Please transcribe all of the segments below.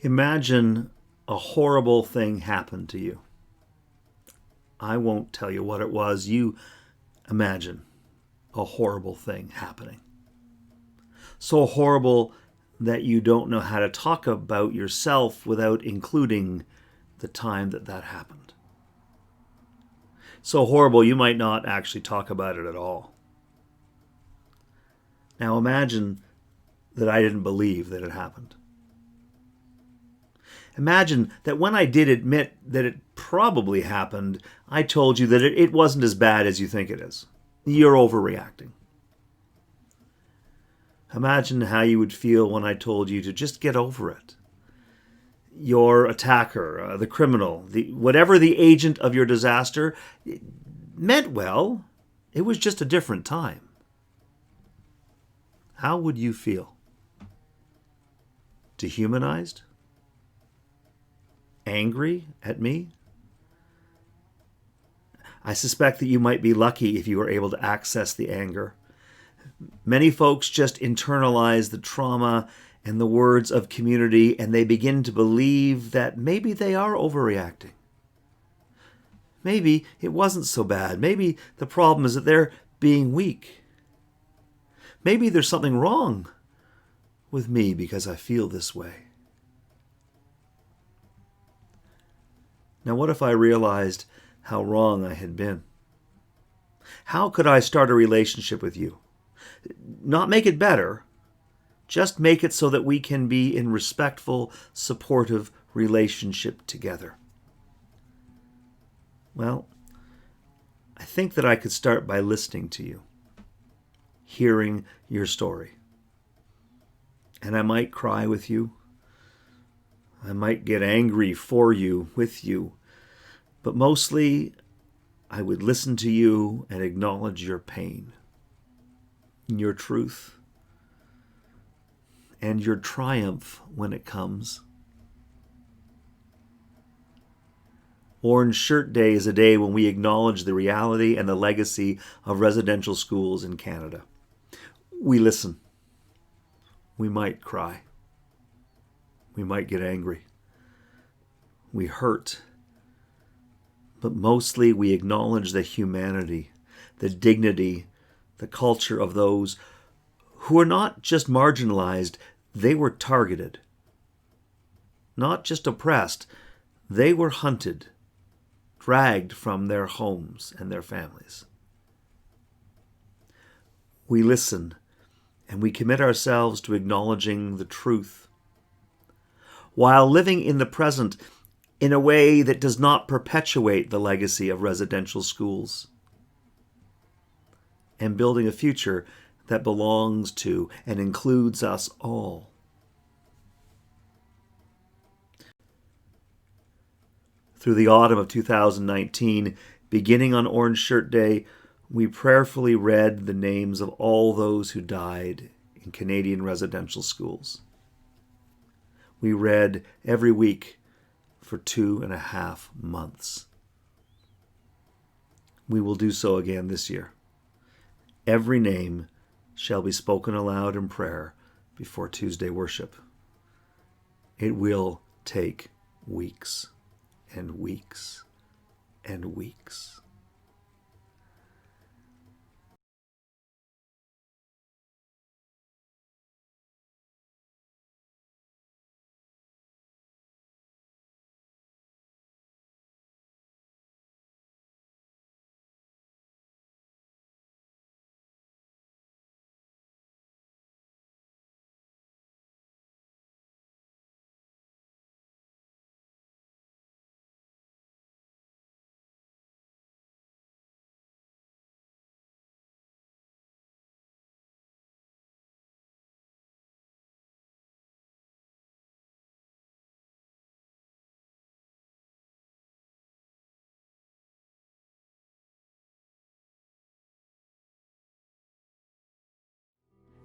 Imagine a horrible thing happened to you. I won't tell you what it was. You imagine a horrible thing happening. So horrible that you don't know how to talk about yourself without including the time that happened. So horrible you might not actually talk about it at all. Now imagine that I didn't believe that it happened. Imagine that when I did admit that it probably happened, I told you that it wasn't as bad as you think it is. You're overreacting. Imagine how you would feel when I told you to just get over it. Your attacker, the criminal, whatever the agent of your disaster, meant well. It was just a different time. How would you feel? Dehumanized? Angry at me? I suspect that you might be lucky if you were able to access the anger. Many folks just internalize the trauma and the words of community, and they begin to believe that maybe they are overreacting. Maybe it wasn't so bad. Maybe the problem is that they're being weak. Maybe there's something wrong with me because I feel this way. Now, what if I realized how wrong I had been? How could I start a relationship with you? Not make it better, just make it so that we can be in respectful, supportive relationship together. Well, I think that I could start by listening to you, hearing your story. And I might cry with you. I might get angry for you, with you. But mostly, I would listen to you and acknowledge your pain, your truth, and your triumph when it comes. Orange Shirt Day is a day when we acknowledge the reality and the legacy of residential schools in Canada. We listen. We might cry. We might get angry. We hurt. But mostly we acknowledge the humanity, the dignity, the culture of those who are not just marginalized, they were targeted. Not just oppressed, they were hunted, dragged from their homes and their families. We listen and we commit ourselves to acknowledging the truth, while living in the present in a way that does not perpetuate the legacy of residential schools, and building a future that belongs to and includes us all. Through the autumn of 2019, beginning on Orange Shirt Day, we prayerfully read the names of all those who died in Canadian residential schools. We read every week for 2.5 months. We will do so again this year. Every name shall be spoken aloud in prayer before Tuesday worship. It will take weeks and weeks and weeks.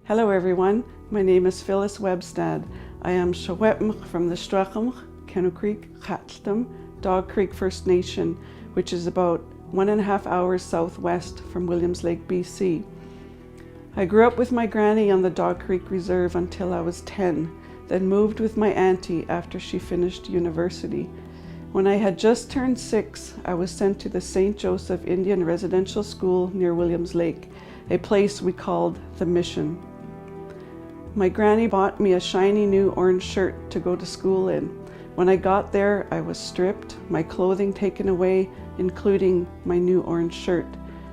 Hello everyone, my name is Phyllis Webstad. I am Shawetmch from the Strachamch, Kenno Creek, Chatltam, Dog Creek First Nation, which is about 1.5 hours southwest from Williams Lake, BC. I grew up with my granny on the Dog Creek Reserve until I was 10, then moved with my auntie after she finished university. When I had just turned 6, I was sent to the St. Joseph Indian Residential School near Williams Lake, a place we called the Mission. My granny bought me a shiny new orange shirt to go to school in. When I got there, I was stripped, my clothing taken away, including my new orange shirt,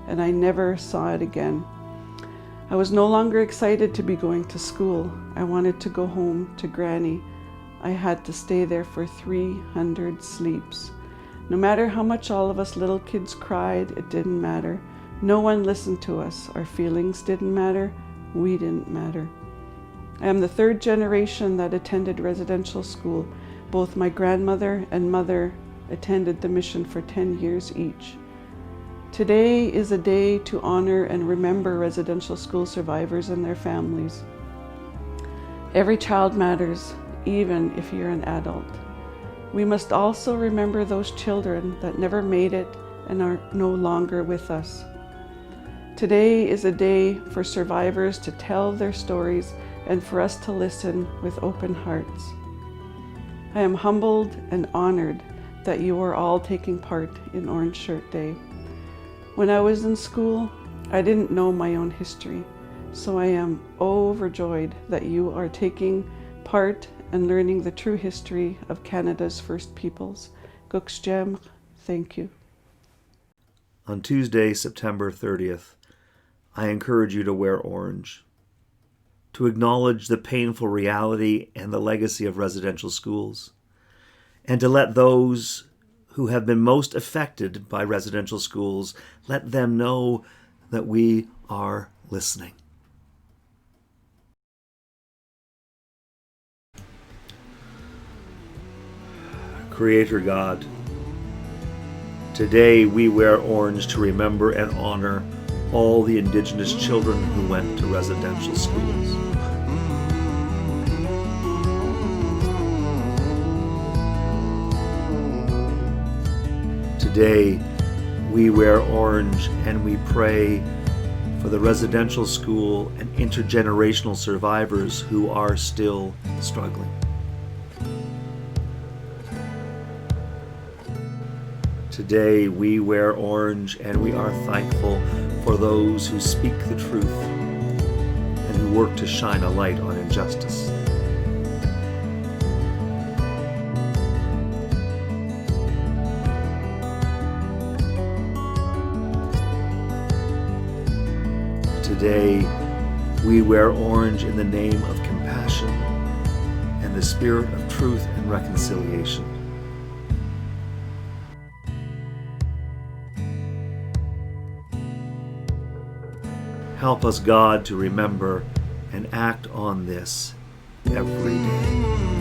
and I never saw it again. I was no longer excited to be going to school. I wanted to go home to Granny. I had to stay there for 300 sleeps. No matter how much all of us little kids cried, it didn't matter. No one listened to us. Our feelings didn't matter. We didn't matter. I am the 3rd generation that attended residential school. Both my grandmother and mother attended the mission for 10 years each. Today is a day to honor and remember residential school survivors and their families. Every child matters, even if you're an adult. We must also remember those children that never made it and are no longer with us. Today is a day for survivors to tell their stories and for us to listen with open hearts. I am humbled and honored that you are all taking part in Orange Shirt Day. When I was in school, I didn't know my own history, so I am overjoyed that you are taking part and learning the true history of Canada's First Peoples. Gukshjem, thank you. On Tuesday, September 30th, I encourage you to wear orange, to acknowledge the painful reality and the legacy of residential schools, and to let those who have been most affected by residential schools, let them know that we are listening. Creator God, today we wear orange to remember and honor all the Indigenous children who went to residential schools. Today, we wear orange and we pray for the residential school and intergenerational survivors who are still struggling. Today, we wear orange and we are thankful for those who speak the truth and who work to shine a light on injustice. Today, we wear orange in the name of compassion and the spirit of truth and reconciliation. Help us, God, to remember and act on this every day.